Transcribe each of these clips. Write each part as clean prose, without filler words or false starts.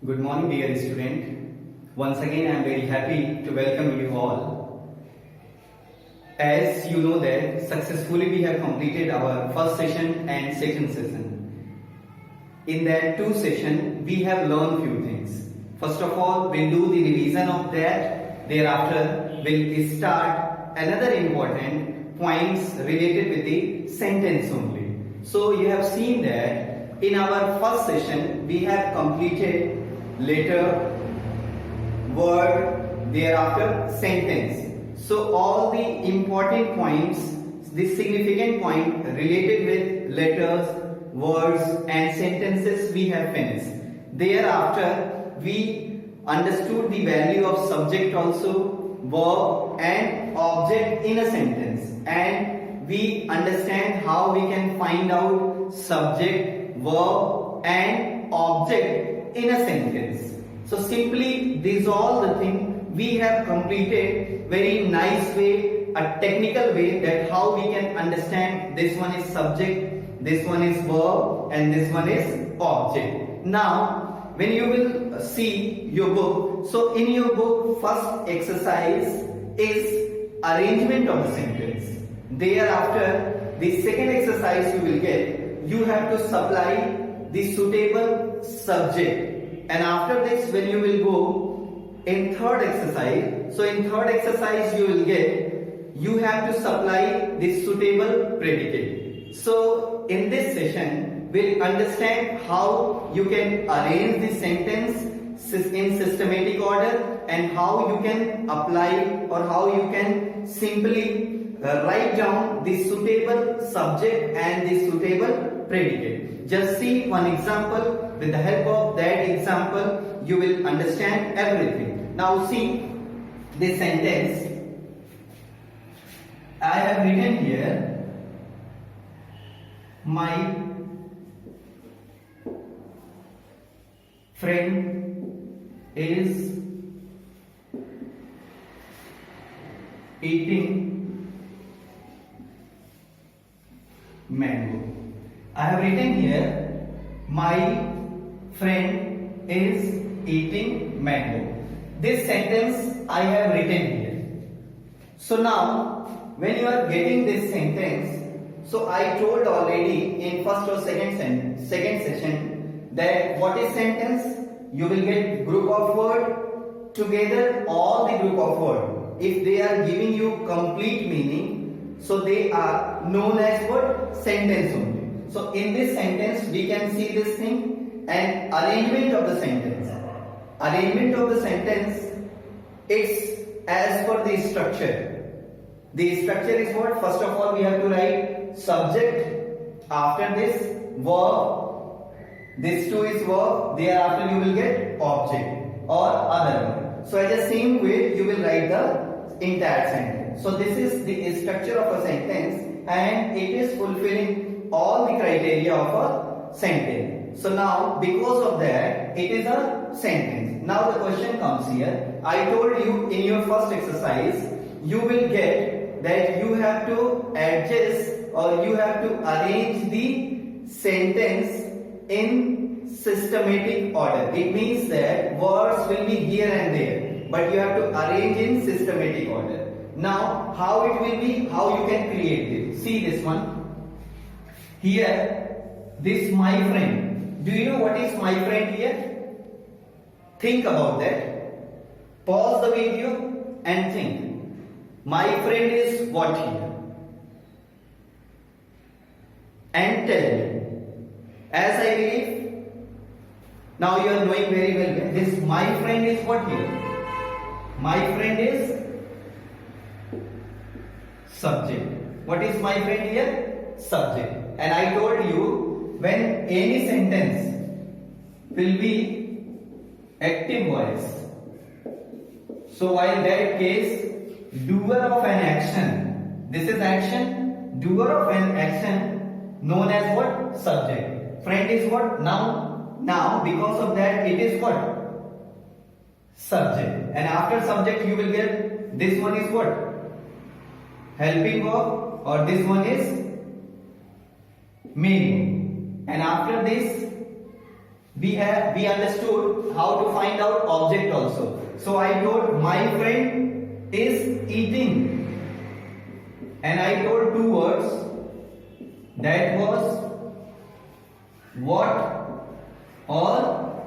Good morning, dear student. Once again, I am very happy to welcome you all. As you know that successfully we have completed our first session and second session. In that two session, we have learned few things. First of all, we'll do the revision of that. Thereafter, we'll start another important points related with the sentence only. So you have seen that in our first session, we have completed letter, word, thereafter sentence. So all the important points, the significant point related with letters, words and sentences we have finished. Thereafter we understood the value of subject also, verb and object in a sentence, and we understand how we can find out subject, verb and object in a sentence. So simply these all the things we have completed very nice way, a technical way, that how we can understand this one is subject, this one is verb and this one is object. Now when you will see your book, so in your book first exercise is arrangement of the sentence. Thereafter the second exercise you will get, you have to supply the suitable subject, and after this when you will go in third exercise, so in third exercise you will get, you have to supply the suitable predicate. So in this session we'll understand how you can arrange the sentence in systematic order and how you can apply or how you can simply write down the suitable subject and the suitable predicate. Just see one example. With the help of that example, you will understand everything. Now see this sentence. I have written here, my friend is eating mango. I have written here, my friend is eating mango. This sentence I have written here. So now when you are getting this sentence, so I told already in first or second session that what is sentence? You will get group of word, together all the group of word. If they are giving you complete meaning, so they are known as what? Sentence only. So in this sentence we can see this thing, and arrangement of the sentence. Arrangement of the sentence, it's as per the structure. The structure is what? First of all we have to write subject, after this verb, this two is verb, thereafter you will get object or other one. So as the same way you will write the entire sentence. So this is the structure of a sentence and it is fulfilling all the criteria of a sentence. So now because of that it is a sentence. Now the question comes here. I told you in your first exercise you will get that you have to adjust or you have to arrange the sentence in systematic order. It means that words will be here and there, but you have to arrange in systematic order. Now how it will be, how you can create this. See this one. Here, this my friend. Do you know what is my friend here? Think about that. Pause the video and think. My friend is what here? And tell me. As I believe, now you are knowing very well. This my friend is what here? My friend is subject. What is my friend here? Subject. And I told you, when any sentence will be active voice, so while that case, doer of an action, this is action, doer of an action known as what? Subject. Friend is what? Noun. Now because of that it is what? Subject. And after subject you will get, this one is what? Helping verb, or this one is main. And after this we understood how to find out object also. So I told my friend is eating, and I told two words, that was what or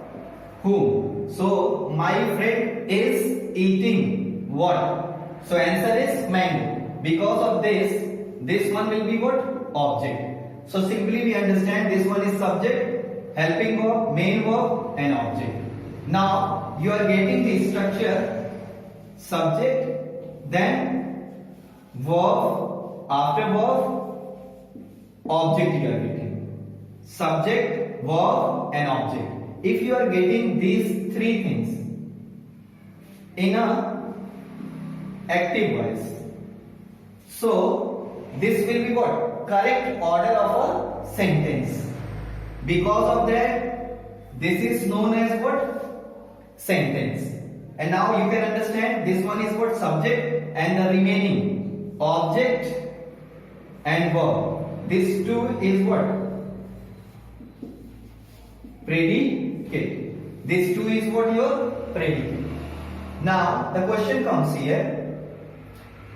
whom. So my friend is eating what? So answer is mango. Because of this one will be what? Object. So simply we understand this one is subject, helping verb, main verb and object. Now you are getting the structure: subject, then verb, after verb, object you are getting. Subject, verb and object. If you are getting these three things in a active voice, so this will be what? Correct order of a sentence. Because of that, this is known as what? Sentence. And now you can understand this one is what? Subject, and the remaining object and verb. This two is what? Predicate. This two is what? Your predicate. Now the question comes here,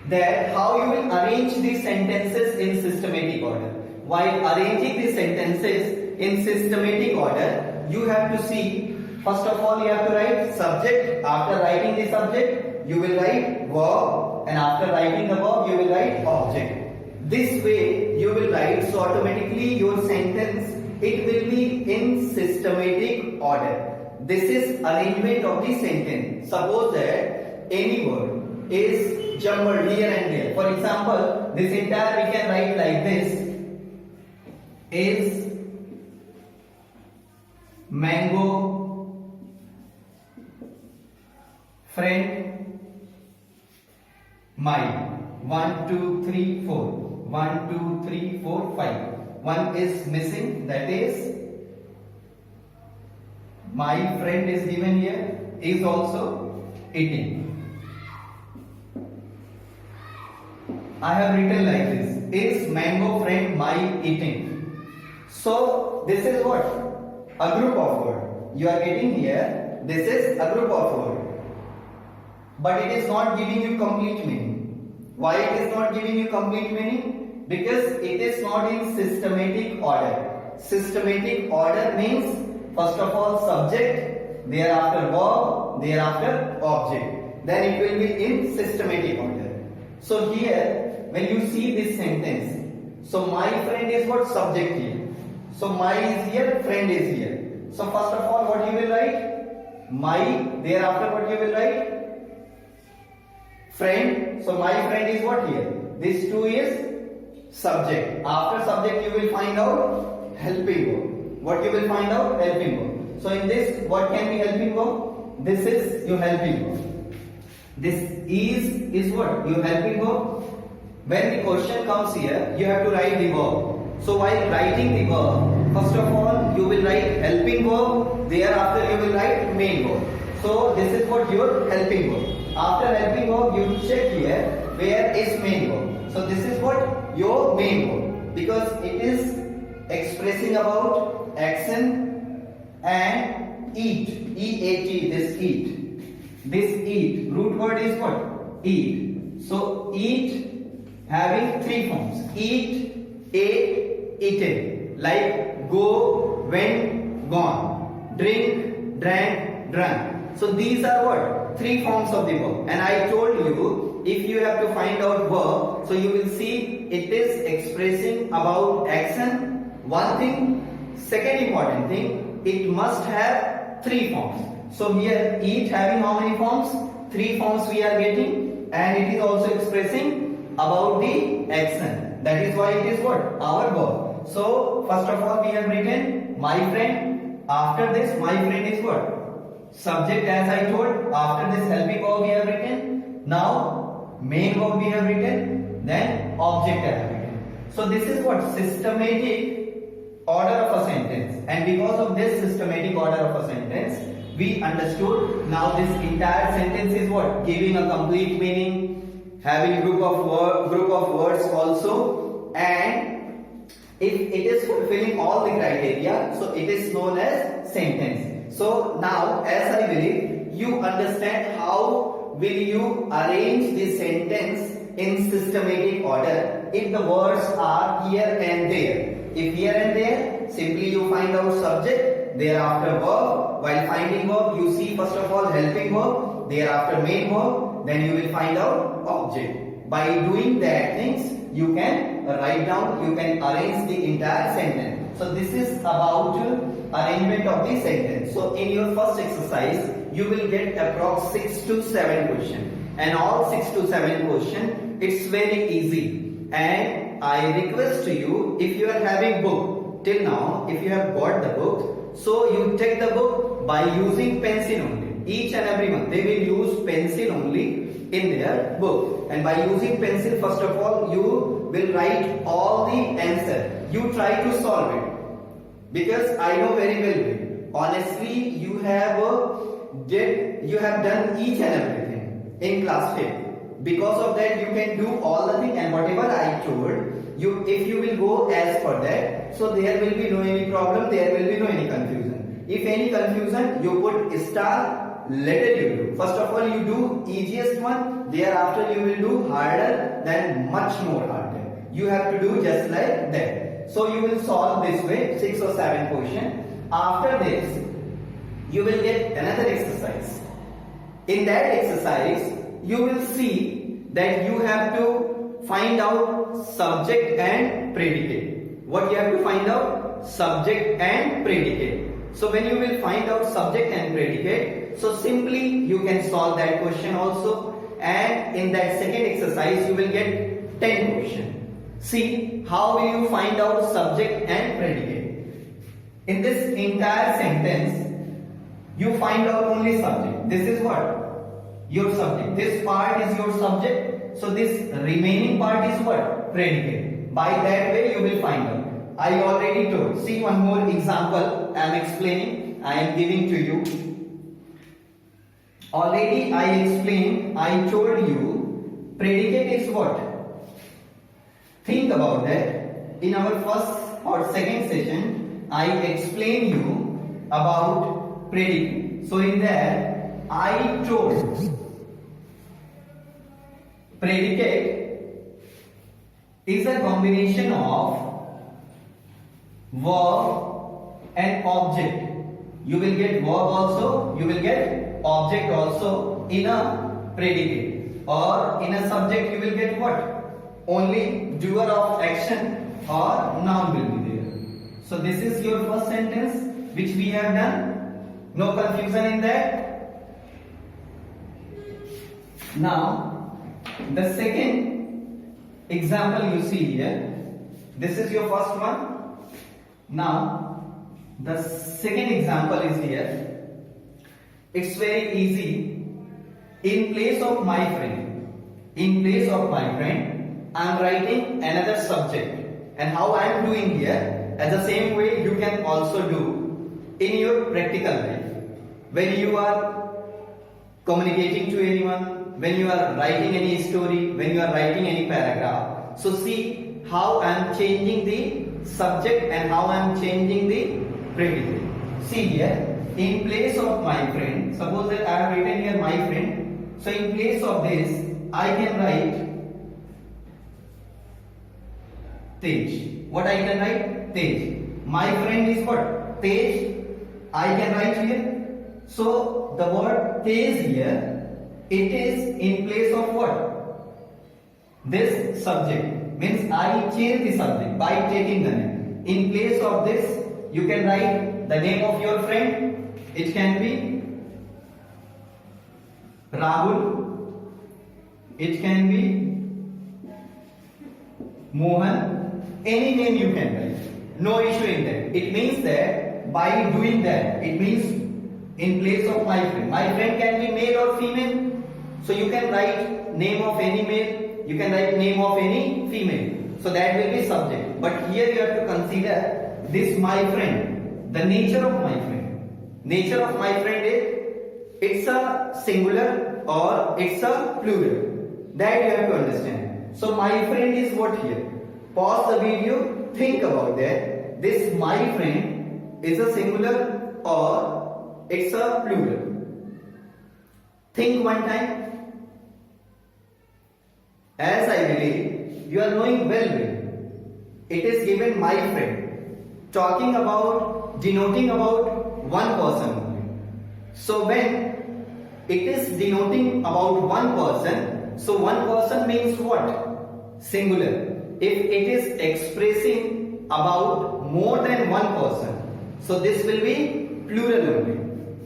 that how you will arrange these sentences in systematic order. While arranging these sentences in systematic order, you have to see, first of all you have to write subject. After writing the subject, you will write verb, and after writing the verb, you will write object. This way you will write, so automatically your sentence, it will be in systematic order. This is arrangement of the sentence. Suppose that any word is jumbled here and there. For example, this entire we can write like this: is mango friend mine. 1, 2, 3, 4. 1, 2, 3, 4, 5. One is missing, that is my friend is given here, is also eating. I have written like this: is mango friend my eating. So this is what? A group of words. You are getting here, this is a group of words. But it is not giving you complete meaning. Why it is not giving you complete meaning? Because it is not in systematic order. Systematic order means, first of all subject, thereafter verb, thereafter object. Then it will be in systematic order. So here, when you see this sentence, so my friend is what? Subject here. So my is here, friend is here. So first of all, what you will write? My, thereafter what you will write? Friend. So my friend is what here? This two is subject. After subject you will find out helping verb. What you will find out? Helping verb. So in this, what can be helping verb? This is your helping verb. This is what? Your helping verb. When the question comes here, you have to write the verb. So while writing the verb, first of all you will write helping verb, thereafter you will write main verb. So this is what your helping verb. After helping verb, you check here where is main verb. So this is what? Your main verb, because it is expressing about action and eat. E-A-T, this eat. This eat, root word is what? Eat. So eat having three forms: eat, ate, eaten. Like go, went, gone. Drink, drank, drunk. So these are what? Three forms of the verb. And I told you, if you have to find out verb, so you will see it is expressing about action. One thing. Second important thing, it must have three forms. So here eat having how many forms? Three forms we are getting, and it is also expressing about the action. That is why it is what? Our verb. So first of all we have written my friend. After this my friend is what? Subject, as I told. After this helping verb we have written. Now main verb we have written. Then object I have written. So this is what? Systematic order of a sentence. And because of this systematic order of a sentence, we understood now this entire sentence is what? Giving a complete meaning, having group of words also, and If it is fulfilling all the criteria, so it is known as sentence. So now, as I believe, you understand how will you arrange the sentence in systematic order if the words are here and there. If here and there, simply you find out subject, thereafter verb. While finding verb, you see first of all helping verb, thereafter main verb, then you will find out object. By doing that things, you can write down, you can arrange the entire sentence. So this is about arrangement of the sentence. So in your first exercise, you will get approx 6 to 7 questions. And all 6 to 7 questions, it's very easy. And I request to you, if you are having book till now, if you have bought the book, so you take the book by using pencil only. Each and every month they will use pencil only in their book, and by using pencil, first of all you will write all the answer. You try to solve it, because I know very well, honestly, you have done each and everything in class 5. Because of that, you can do all the thing, and whatever I told you, if you will go as per that, so there will be no any problem, there will be no any confusion. If any confusion, you put star. Later you do. First of all, you do easiest one. Thereafter, you will do harder, then much more harder. You have to do just like that. So you will solve this way 6 or 7 questions. After this, you will get another exercise. In that exercise, you will see that you have to find out subject and predicate. What you have to find out? Subject and predicate. So when you will find out subject and predicate, so simply you can solve that question also, and in that second exercise you will get 10 questions. See how will you find out subject and predicate. In this entire sentence, you find out only subject. This is what? Your subject. This part is your subject. So this remaining part is what? Predicate. By that way you will find out. I already told. See one more example I am explaining, I am giving to you. Already I explained, I told you, predicate is what? Think about that. In our first or second session, I explained you about predicate. So in that, I told predicate is a combination of verb and object. You will get verb also, you will get object also in a predicate, or in a subject you will get what? Only doer of action or noun will be there. So this is your first sentence which we have done. No confusion in that. Now the second example you see here, this is your first one. Now the second example is here. It's very easy. In place of my friend, I am writing another subject. And how I am doing here, as the same way you can also do in your practical life. When you are communicating to anyone, when you are writing any story, when you are writing any paragraph. So see how I am changing the subject and how I am changing the predicate. See here, in place of my friend, suppose that I have written here my friend. So in place of this, I can write Tej. What I can write? Tej. My friend is what? Tej. I can write here. So the word Tej here, it is in place of what? This subject. Means I change the subject by taking the name. In place of this, you can write the name of your friend. It can be Rahul. It can be Mohan. Any name you can write. No issue in that. It means that by doing that, it means in place of my friend. My friend can be male or female. So you can write name of any male. You can write name of any female. So that will be subject. But here you have to consider this my friend. The nature of my friend. Nature of my friend is it's a singular or it's a plural. That you have to understand. So my friend is what here? Pause the video think about that. This my friend is a singular or it's a plural. Think one time. As I believe you are knowing well. It is given my friend, talking about, denoting about one person only. So when it is denoting about one person, so one person means what? Singular. If it is expressing about more than one person, so this will be plural only.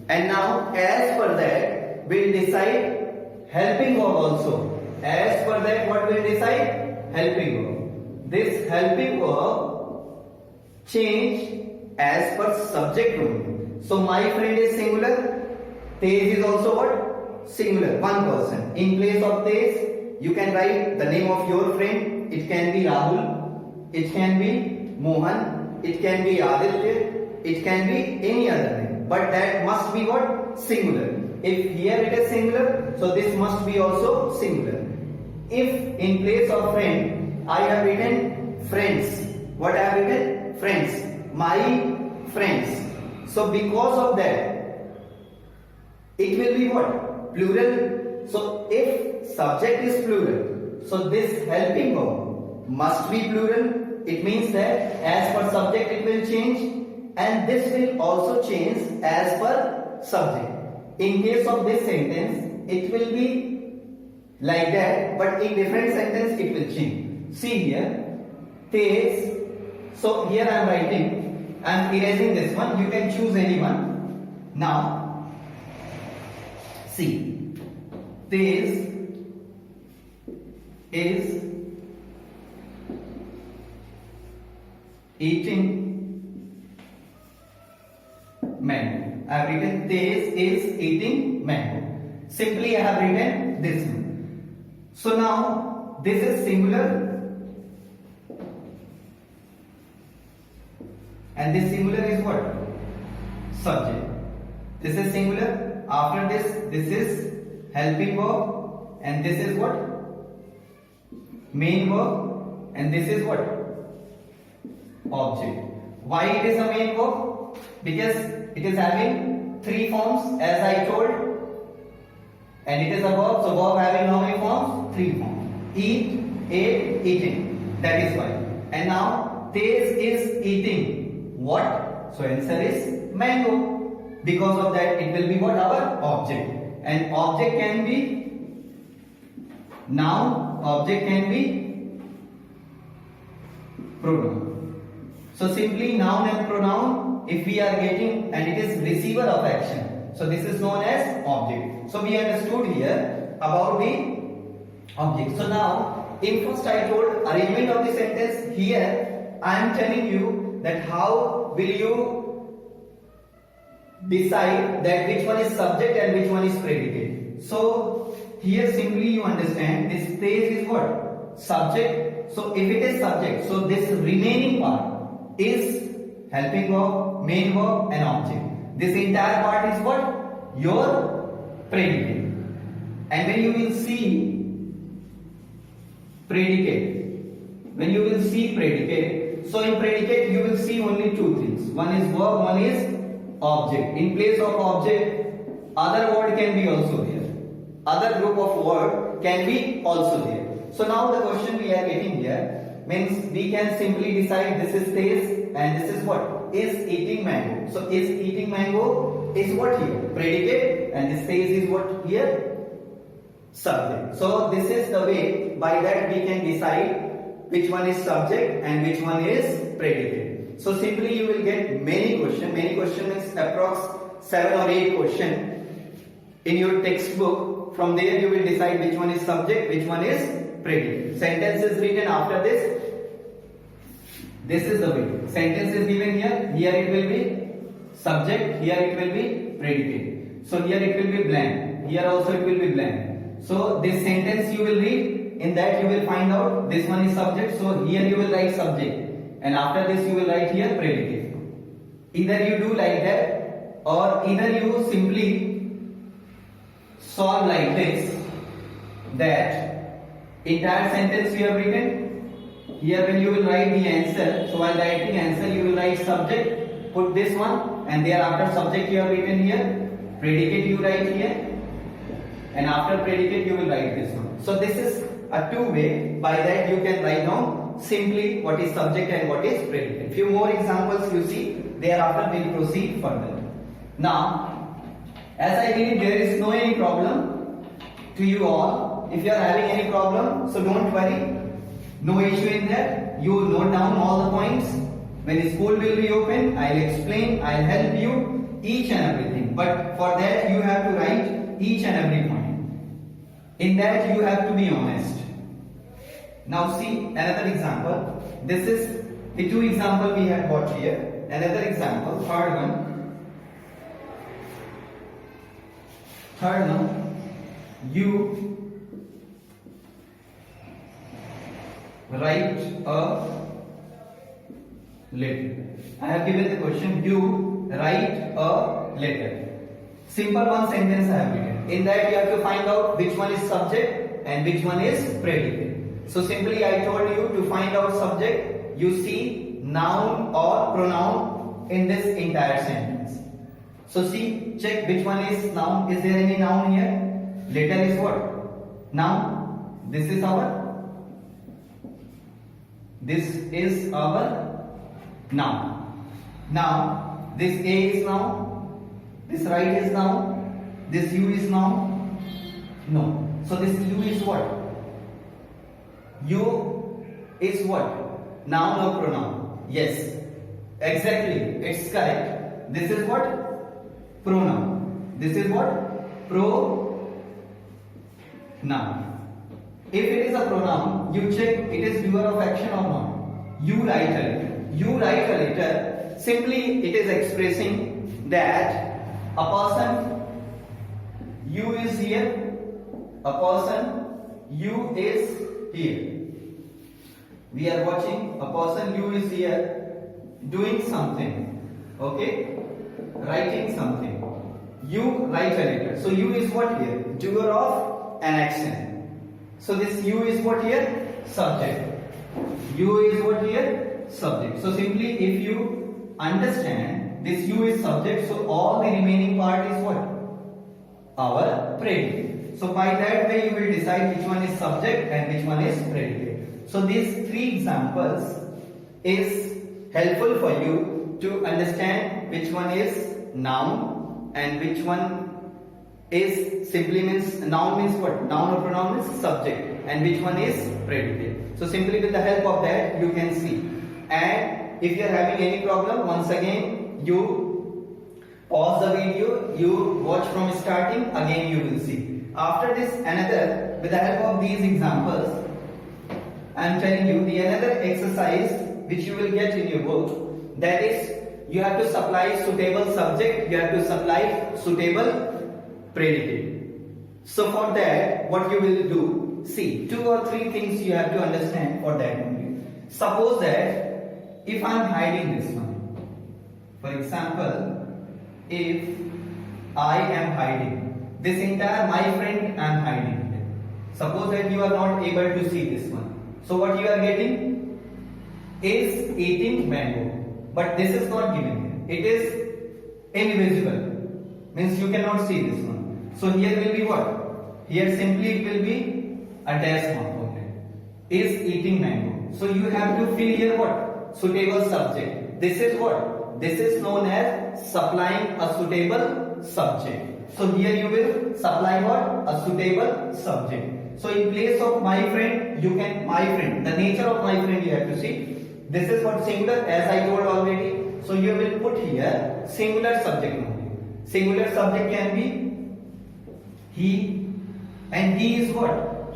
And now as per that, we'll decide helping verb also. As per that, what we'll decide? Helping verb. This helping verb change as per subject only. So my friend is singular. Tej is also what? Singular. One person. In place of Tej, you can write the name of your friend. It can be Rahul. It can be Mohan. It can be Aditya. It can be any other name. But that must be what? Singular. If here it is singular, so this must be also singular. If in place of friend, I have written friends. What I have written? Friends. My friends. So because of that, it will be what? Plural. So if subject is plural, so this helping verb must be plural. It means that as per subject it will change, and this will also change as per subject. In case of this sentence, it will be like that, but in different sentence it will change. See here, Tej. So here I am writing, I am erasing this one. You can choose any one. Now, see, Tej is eating mango. I have written Tej is eating mango. Simply I have written this one. So now this is singular. And this singular is what? Subject. This is singular. After this is helping verb. And this is what? Main verb. And this is what? Object. Why it is a main verb? Because it is having three forms as I told. And it is a verb. So verb having how many forms? Three forms. Eat, ate, eating. That is why. And now Tej is eating. What? So answer is mango. Because of that, it will be what? Our object. And object can be noun, object can be pronoun. So simply noun and pronoun, if we are getting, and it is receiver of action, so this is known as object. So we understood here about the object. So now, in first I told arrangement of the sentence. Here I am telling you that how will you decide that which one is subject and which one is predicate. So here simply you understand this Tej is what? Subject. So if it is subject, so this remaining part is helping verb, main verb and object. This entire part is what? Your predicate. And when you will see predicate, so in predicate you will see only two things. One is verb, one is object. In place of object, other word can be also there. Other group of word can be also there. So now the question we are getting here means we can simply decide this is Tej and this is what? Is eating mango. So is eating mango is what here? Predicate, and this Tej is what here? Subject. So this is the way by that we can decide which one is subject and which one is predicate. So simply you will get many questions. Many questions is approx 7 or 8 questions in your textbook. From there you will decide which one is subject, which one is predicate. Sentence is written after this. This is the way. Sentence is given here. Here it will be subject. Here it will be predicate. So here it will be blank. Here also it will be blank. So this sentence you will read. In that you will find out this one is subject. So here you will write subject. And after this you will write here predicate. Either you do like that, or either you simply solve like this, that entire sentence you have written Here when you will write the answer, so while writing answer you will write subject, put this one, and thereafter subject you have written here, predicate you write here, and after predicate you will write this one. So this is a two-way. By that you can write down simply what is subject and what is predicate. Few more examples you see. Thereafter we'll proceed further. Now, as I believe there is no any problem to you all. If you are having any problem, so don't worry. No issue in that. You note down all the points. When the school will be open, I'll explain, I'll help you each and everything. But for that you have to write each and every point. In that you have to be honest. Now see another example. This is the two examples we had got here. Another example, third one. Third one, you write a letter. I have given the question, you write a letter. Simple one sentence I have written. In that you have to find out which one is subject and which one is predicate. So simply I told you to find out subject, you see noun or pronoun in this entire sentence. So see, check which one is noun. Is there any noun here? Letter is what? Noun. This is our noun. Now this A is noun, this right is noun, this U is noun. No. So this U is what? U is what? Noun or pronoun? Yes. Exactly. It's correct. This is what? Pronoun. This is what? Pronoun. If it is a pronoun, you check it is doer of action or not. You write a letter. You write a letter. Simply it is expressing that a person you is here. A person you is here. We are watching a person you is here doing something. Okay? Writing something. You write a letter. So you is what here? Doer of an action. So this you is what here? Subject. You is what here? Subject. So simply if you understand this you is subject, so all the remaining part is what? Our predicate. So by that way you will decide which one is subject and which one is predicate. So these three examples is helpful for you to understand which one is noun and which one is simply means noun means what? Noun or pronoun means subject, and which one is predicate. So simply with the help of that you can see. And if you are having any problem, once again you pause the video, you watch from starting, again you will see. After this another, with the help of these examples, I am telling you the another exercise which you will get in your book, that is you have to supply suitable subject, you have to supply suitable predicate. So for that what you will do, see 2 or 3 things you have to understand for that only. Suppose that if I am hiding this one, for example, if I am hiding this entire my friend I am hiding, suppose that you are not able to see this one. So what you are getting is eating mango, but this is not given here. It is invisible, means you cannot see this one. So here will be what? Here simply it will be a dash mark only. Is eating mango. So you have to fill here what? Suitable subject. This is what? This is known as supplying a suitable subject. So here you will supply what? A suitable subject. So in place of my friend, you can my friend. The nature of my friend you have to see. This is what singular, as I told already. So you will put here singular subject only. Singular subject can be he, and he is what?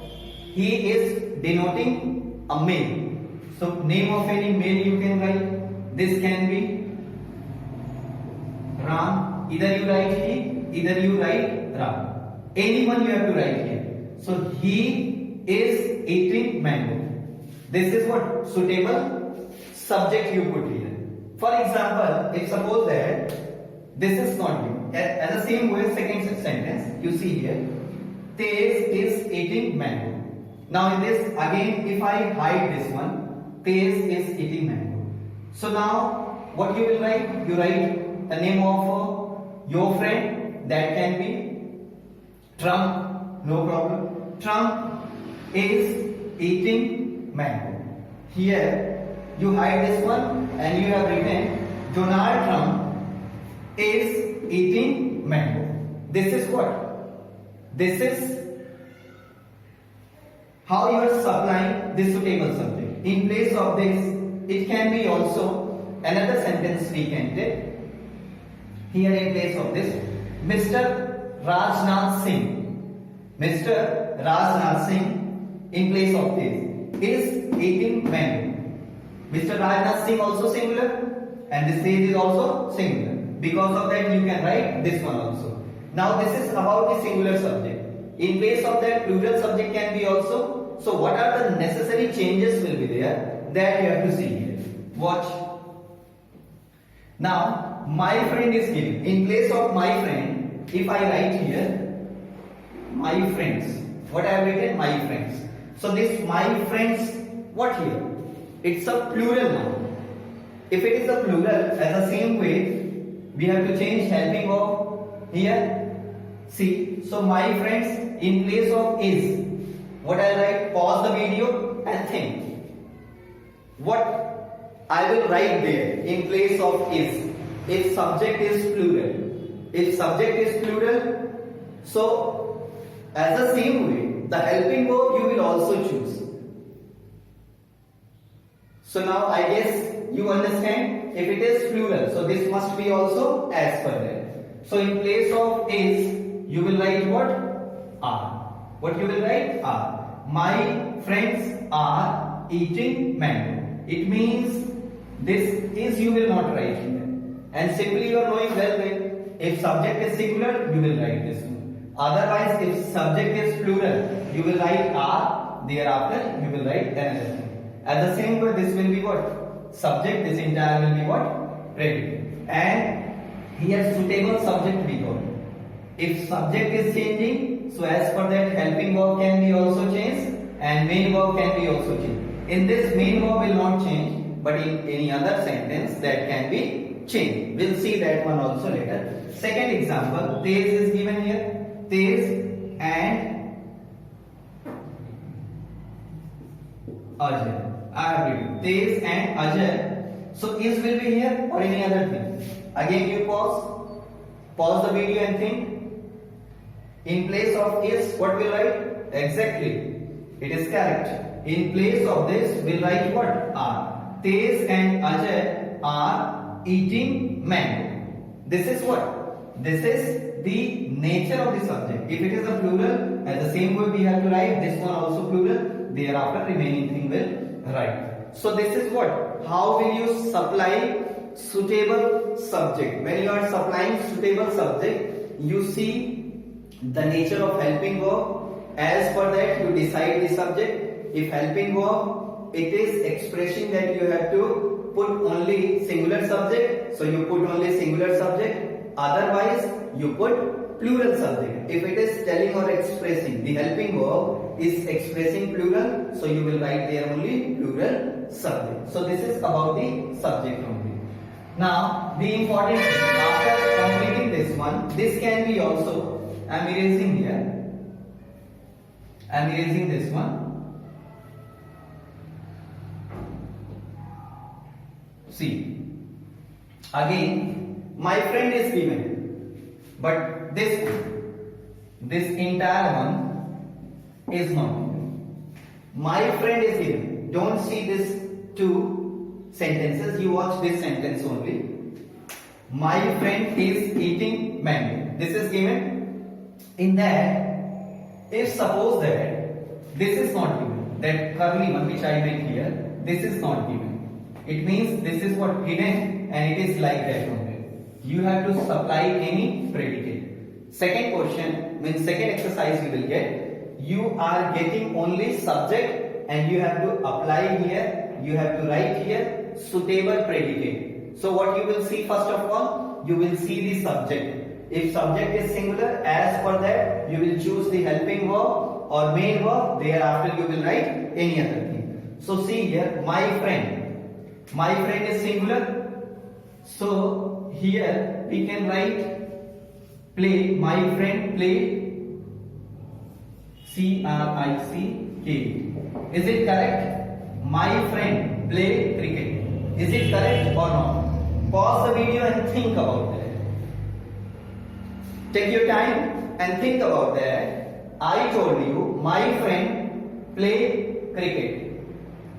He is denoting a male. So name of any male you can write. This can be Ram. Either you write he, either you write Ram. Anyone you have to write here. So he is eating mango. This is what? Suitable subject you put here. For example, if suppose that this is not you. As the same way, second sentence, you see here, Tej is eating mango. Now in this, again, if I hide this one, Tej is eating mango. So now what you will write? You write the name of your friend. That can be Trump. No problem. Trump is eating mango. Here you hide this one and you have written Donald Trump is eating mango. This is what? This is how you are supplying this suitable subject. In place of this, it can be also another sentence we can take. Here in place of this, Mr. Rajnath Singh. Mr. Rajnath Singh in place of this is eating mango. Mr. Rajnath Singh also singular and this is also singular. Because of that you can write this one also. Now this is about the singular subject. In place of that plural subject can be also. So what are the necessary changes will be there that you have to see here. Watch. Now my friend is given. In place of my friend, if I write here my friends. What I have written? My friends. So this my friends, what here? It's a plural noun. If it is a plural, as the same way we have to change helping verb here. See, so my friends in place of is. What I write? Pause the video and think. What I will write there in place of is. If subject is plural. If subject is plural, so as the same way, the helping verb you will also choose. So now I guess you understand if it is plural. So this must be also as per that. So in place of is, you will write what? Are. What you will write? Are. My friends are eating mango. It means this is you will not write here. And simply you are knowing well if subject is singular, you will write this one. Otherwise, if subject is plural, you will write are. Thereafter, you will write another thing. At the same way, this will be what? Subject. This entire will be what? Predicate. And here suitable subject we got. If subject is changing, so as per that helping verb can be also changed and main verb can be also changed. In this main verb will not change, but in any other sentence that can be changed. We'll see that one also later. Second example, Tej is given here. Tej and Ajay. I have written Tej and Ajay. So is will be here or any other thing. Again you pause the video and think. In place of is, what will write? Exactly. It is correct. In place of this, we'll write what? Are. Tej and Ajay are eating mango. This is what? This is the nature of the subject. If it is a plural, at the same way we have to write this one also plural. Thereafter remaining thing will write. So this is what? How will you supply suitable subject? When you are supplying suitable subject, you see the nature of helping verb. As per that you decide the subject. If helping verb, it is expressing that you have to put only singular subject, so you put only singular subject. Otherwise you put plural subject. If it is telling or expressing, the helping verb is expressing plural, so you will write there only plural subject. So this is about the subject only. Now the important thing, after completing this one, this can be also, I am erasing here. I am erasing this one. See, again my friend is given, but this entire one is not given. My friend is given. Don't see this two sentences. You watch this sentence only. My friend is eating mango. This is given. In that, if suppose that this is not given, that curly one which I make here, this is not given. It means this is what hidden and it is like that only. You have to supply any predicate. Second question means second exercise you will get. You are getting only subject and you have to apply here. You have to write here suitable predicate. So what you will see first of all, you will see the subject. If subject is singular, as per that you will choose the helping verb or main verb. Thereafter you will write any other thing. So see here, my friend. My friend is singular. So here we can write play. My friend play. C-R-I-C-K. Is it correct? My friend play cricket. Is it correct or not? Pause the video and think about that. Take your time and think about that. I told you my friend play cricket.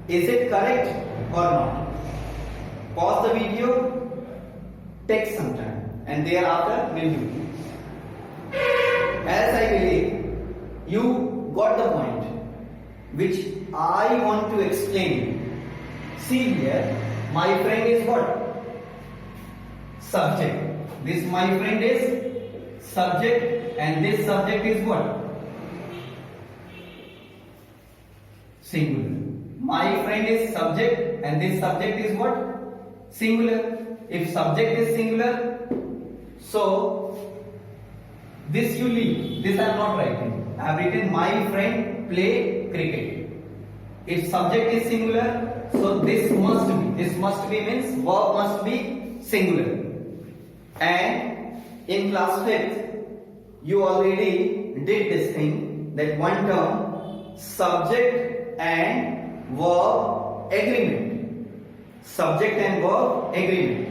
Is it correct or not? Pause the video, take some time, and thereafter we'll do it. As I believe you got the point which I want to explain. See here, my friend is what? Subject. This my friend is subject, and this subject is what? Singular. My friend is subject and this subject is what? Singular. If subject is singular, so this you leave. This I am not writing. I have written my friend play cricket. If subject is singular, so this must be. This must be means verb must be singular. And in class 5th, you already did this thing, that one term, subject and verb agreement. Subject and verb agreement.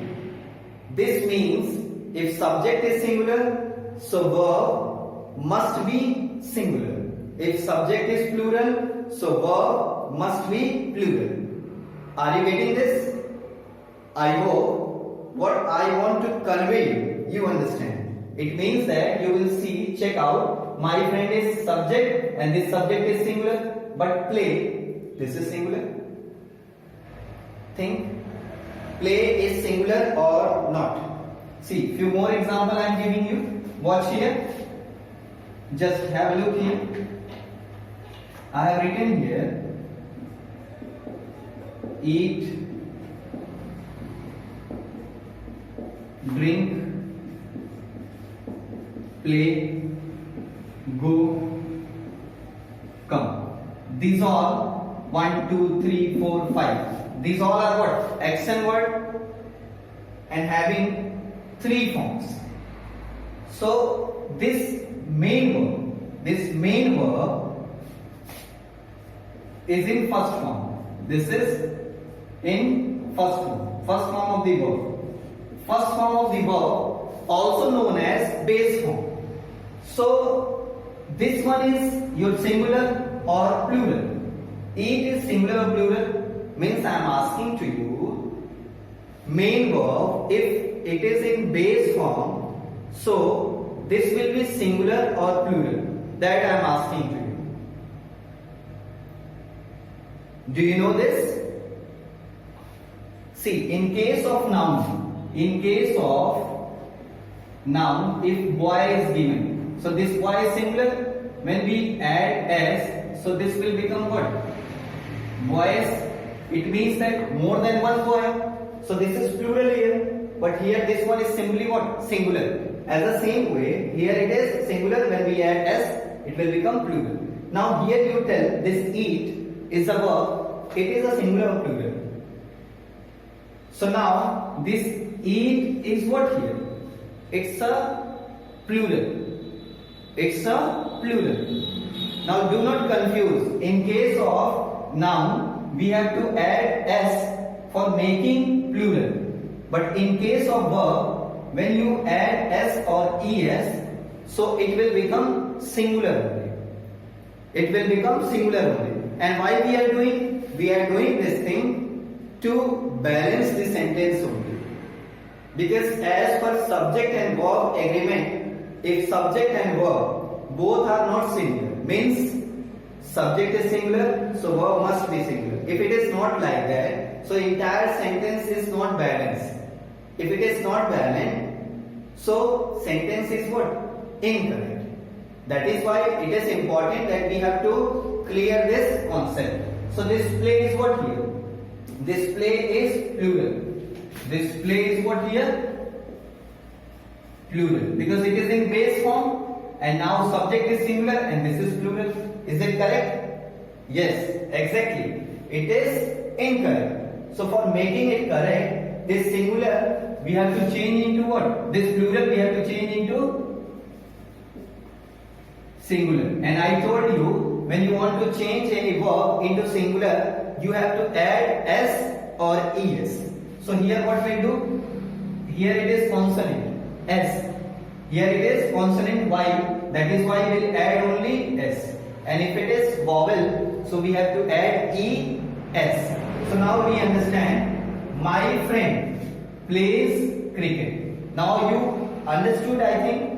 This means if subject is singular, so verb must be singular. If subject is plural, so verb must be plural. Are you getting this? I hope what I want to convey you understand. It means that you will see, check out, my friend is subject and this subject is singular, but play, this is singular. Think, play is singular or not. See, few more example I am giving you. Watch here. Just have a look here. I have written here, eat, drink, play, go, come. These all 1, 2, 3, 4, 5. These all are what? Action word and having 3 forms. So this main verb is in first form. This is in first form. First form of the verb. First form of the verb also known as base form. So this one is your singular or plural. Eat is singular or plural, means I am asking to you main verb, if it is in base form, so this will be singular or plural. That I am asking to you. Do you know this? See, in case of noun, if boy is given, so this boy is singular. When we add s, so this will become what? Boys. It means that more than one boy. So this is plural here, but here this one is simply what? Singular. As the same way, here it is singular. When we add s, it will become plural. Now here you tell this eat is a verb. It is a singular or plural. So now this eat is what here? It's a plural. It's a plural. Now do not confuse. In case of noun, we have to add s for making plural. But in case of verb, when you add s or es, so it will become singular only. It will become singular only. And why we are doing? We are doing this thing to balance the sentence only. Because as per subject and verb agreement, if subject and verb both are not singular, means subject is singular, so verb must be singular. If it is not like that, so entire sentence is not balanced. If it is not balanced, so sentence is what? Incorrect. That is why it is important that we have to clear this concept. So display is what here? Display is plural. Display is what here? Plural. Because it is in base form and now subject is singular and this is plural. Is it correct? Yes, exactly. It is incorrect. So for making it correct, this singular we have to change into what? This plural we have to change into singular. And I told you, when you want to change any verb into singular, you have to add s or es. So here what we do? Here it is consonant s. Here it is consonant y. That is why we will add only s. And if it is vowel, so we have to add es. So now we understand, my friend plays cricket. Now you understood, I think.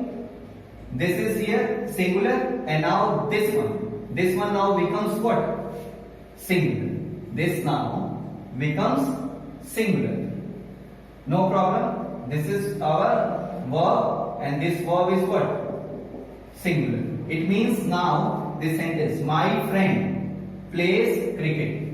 This is here singular, and now this one now becomes what? Singular. This now becomes singular. No problem. This is our verb, and this verb is what? Singular. It means now this sentence, my friend plays cricket.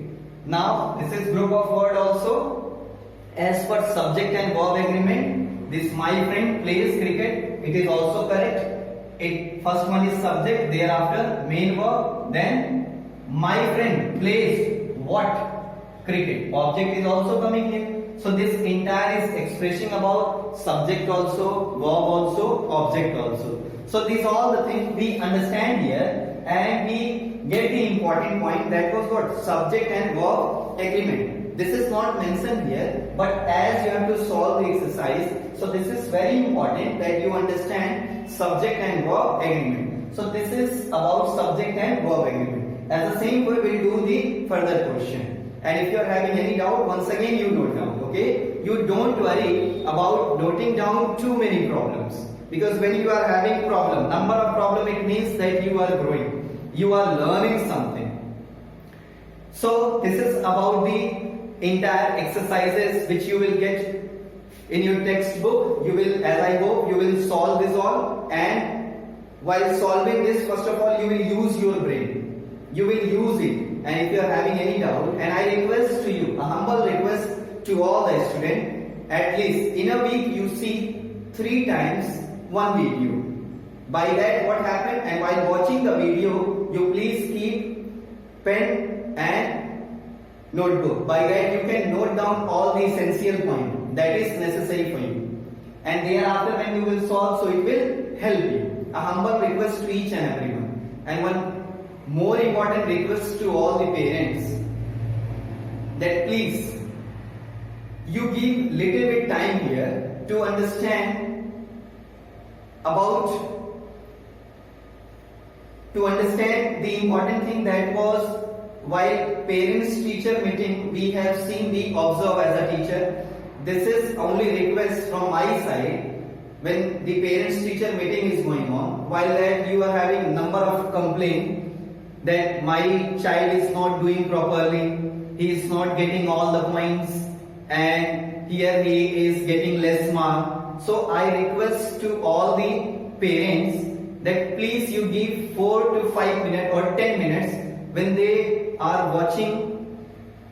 Now this is group of word also. As per subject and verb agreement, this my friend plays cricket, it is also correct. First one is subject, thereafter main verb, then my friend plays what? Cricket. Object is also coming here. So this entire is expressing about subject also, verb also, object also. So these all the things we understand here, and we get the important point, that was what? Subject and verb agreement. This is not mentioned here, but as you have to solve the exercise, so this is very important that you understand subject and verb agreement. So this is about subject and verb agreement. As the same way we will do the further question. And if you are having any doubt, once again you note down, okay? You don't worry about noting down too many problems. Because when you are having problem, number of problem, it means that you are growing. You are learning something. So this is about the entire exercises which you will get in your textbook. You will, as I hope, you will solve this all, and while solving this, first of all, you will use your brain. You will use it. And if you are having any doubt, and I request to you, a humble request to all the students, at least in a week you see 3 times one video. By that what happened, and while watching the video, you please keep pen and notebook. By that you can note down all the essential points that is necessary for you. And thereafter when you will solve, so it will help you. A humble request to each and everyone. And one more important request to all the parents, that please you give little bit time here to understand the important thing, that was while parents teacher meeting we have seen, we observe as a teacher. This is only request from my side. When the parents teacher meeting is going on, while that you are having number of complaints that my child is not doing properly, he is not getting all the points, and here he is getting less mark. So I request to all the parents that please you give 4 to 5 minutes or 10 minutes when they are watching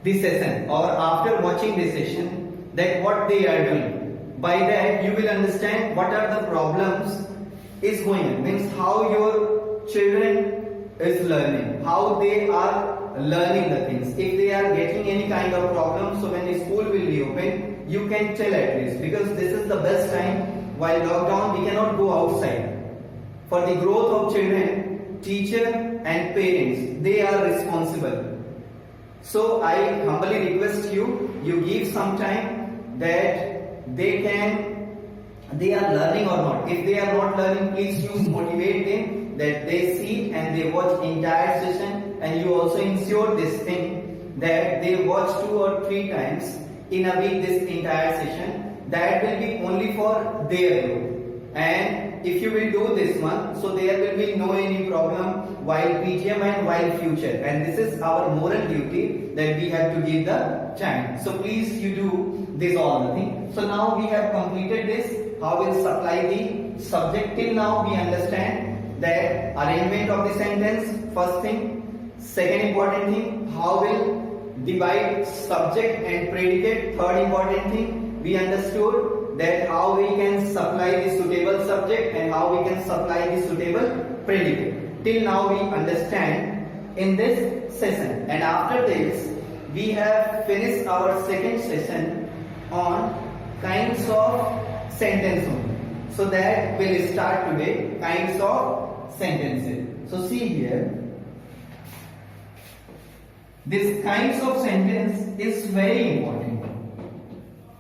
the session, or after watching the session, that what they are doing. By that you will understand what are the problems is going on, means how your children is learning, how they are learning the things. If they are getting any kind of problem, so when the school will be open, you can tell at least, because this is the best time. While lockdown we cannot go outside. For the growth of children, teacher and parents, they are responsible. So I humbly request you, you give some time that they are learning or not. If they are not learning, please you motivate them that they see and they watch entire session, and you also ensure this thing that they watch 2 or 3 times in a week this entire session. That will be only for their growth. And if you will do this one, so there will be no any problem while PGM and while future. And this is our moral duty that we have to give the time. So please you do this all the thing. So now we have completed this. How will supply the subject? Till now we understand that arrangement of the sentence, first thing. Second important thing, how will divide subject and predicate. Third important thing, we understood that how we can supply the suitable subject and how we can supply the suitable predicate. Till now we understand in this session, and after this we have finished our second session on kinds of sentence only. So that will start today, kinds of sentences. So see here, this kinds of sentence is very important.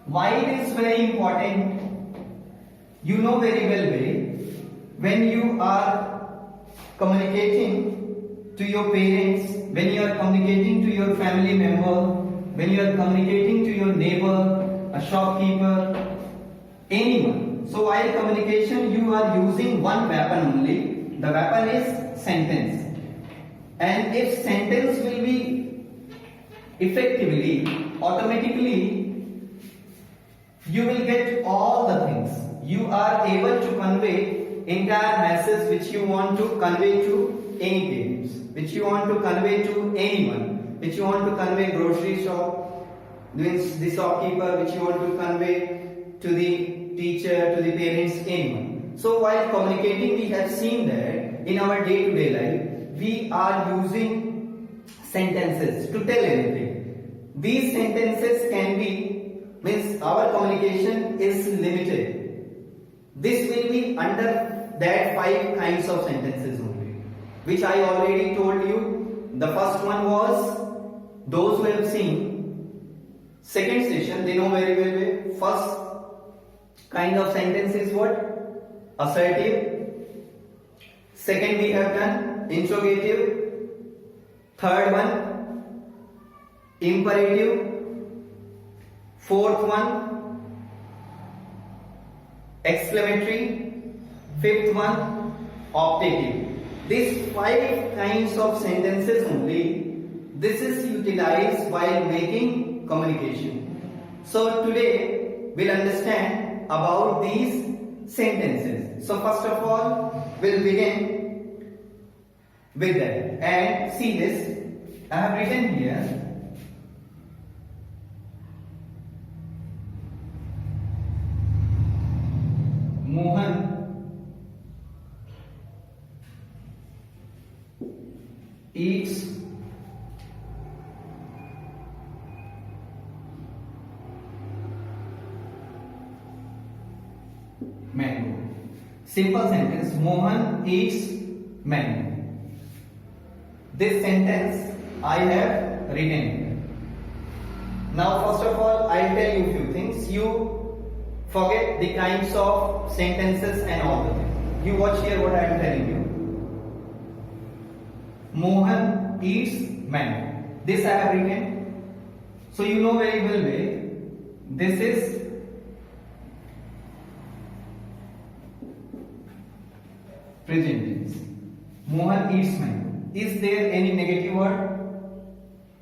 Why it is very important? You know very well when you are communicating to your parents, when you are communicating to your family member, when you are communicating to your neighbor, a shopkeeper, anyone. So while communication you are using one weapon only. The weapon is sentence. And if sentence will be effectively, automatically you will get all the things. You are able to convey entire message which you want to convey to any parents, which you want to convey to anyone, which you want to convey grocery shop, means the shopkeeper, which you want to convey to the teacher, to the parents, anyone. So while communicating, we have seen that in our day-to-day life, we are using sentences to tell anything. These sentences can be, means our communication is limited. This will be under that 5 kinds of sentences only, which I already told you. The first one was, those who have seen second session, they know very well. First kind of sentence is what? Assertive. Second we have done interrogative. Third one imperative. Fourth one exclamatory. Fifth one optative. These 5 kinds of sentences only, this is utilized while making communication. So today we'll understand about these sentences. So first of all, we'll begin with that. And see this, I have written here, Mohan eats mango. Simple sentence, Mohan eats mango. This sentence I have written. Now first of all, I'll tell you a few things. You forget the kinds of sentences and all the things. You watch here what I am telling you. Mohan eats mango. This I have written. So you know very well this is present tense. Mohan eats mango. Is there any negative word?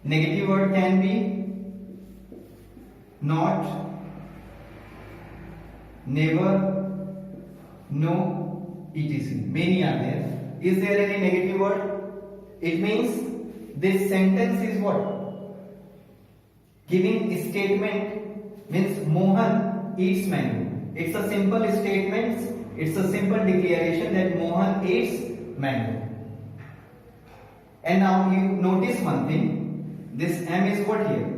Negative word can be not, never, no, etc. Many are there. Is there any negative word? It means this sentence is what? Giving a statement, means Mohan eats mango. It's a simple statement, it's a simple declaration that Mohan eats mango. And now you notice one thing, this M is what here?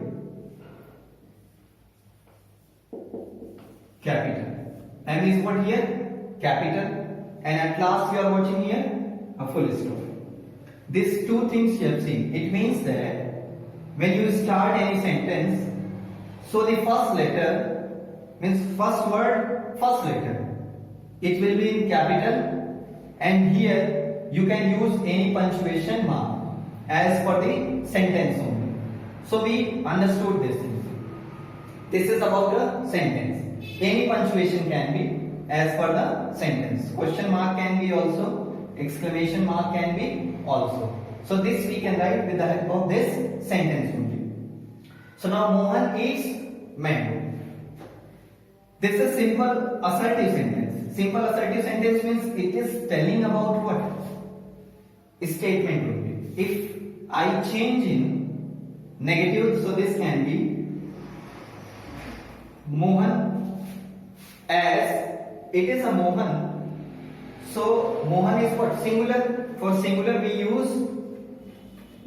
Capital. M is what here? Capital. And at last you are watching here a full stop. These 2 things you have seen. It means that when you start any sentence, so the first letter means first word, first letter. It will be in capital, and here you can use any punctuation mark as per the sentence only. So we understood this thing. This is about the sentence. Any punctuation can be as per the sentence. Question mark can be also, exclamation mark can be also. So this we can write with the help of this sentence only. So now Mohan eats mango. This is simple assertive sentence. Simple assertive sentence means it is telling about what? A statement only. If I change in negative, so this can be Mohan, as it is a Mohan. So Mohan is what? Singular. For singular we use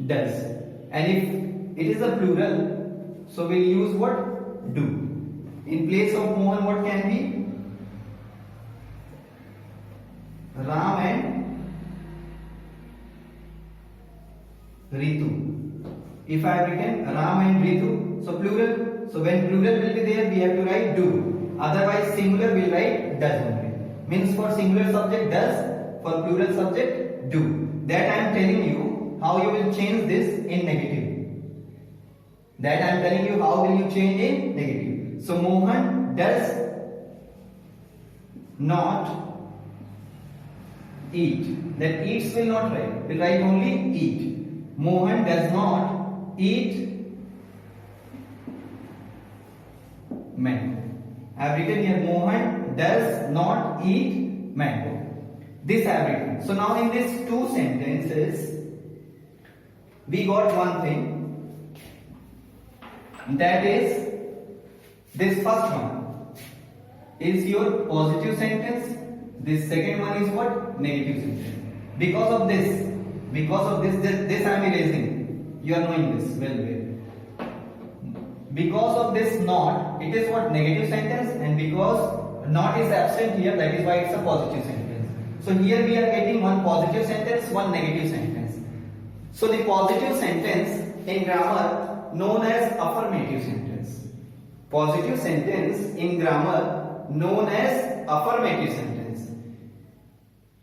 does. And if it is a plural, so we'll use what? Do. In place of Mohan, what can be? Ram and Ritu. If I have written Ram and Ritu, so plural. So when plural will be there, we have to write do. Otherwise, singular will write does only. Means for singular subject does, for plural subject do. That I am telling you how you will change this in negative. That I am telling you how will you change in negative. So Mohan does not eat. That eats will not write. Will write only eat. Mohan does not eat mango. I have written here Mohan does not eat mango. This I have written. So now in these two sentences, we got one thing. That is, this first one is your positive sentence. This second one is what? Negative sentence. Because of this, this I am erasing. You are knowing this well. Because of this not, it is what? Negative sentence, and because not is absent here, that is why it's a positive sentence. So here we are getting one positive sentence, one negative sentence. So the positive sentence in grammar known as affirmative sentence. Positive sentence in grammar known as affirmative sentence.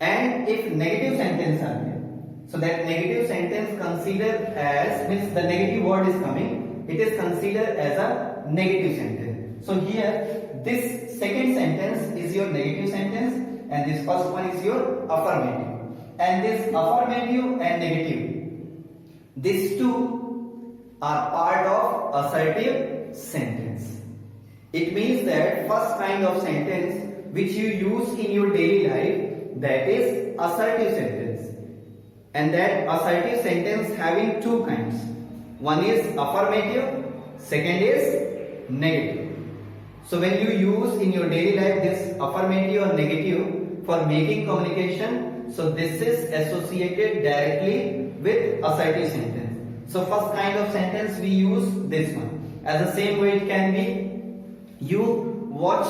And if negative sentence are there, so that negative sentence considered as, means the negative word is coming, it is considered as a negative sentence. So here this second sentence is your negative sentence and this first one is your affirmative. And this affirmative and negative, these two are part of assertive sentence. It means that first kind of sentence which you use in your daily life, that is assertive sentence. And that assertive sentence having two kinds. One is affirmative, second is negative. So when you use in your daily life this affirmative or negative for making communication, so this is associated directly with assertive sentence. So first kind of sentence we use this one. As the same way it can be, you watch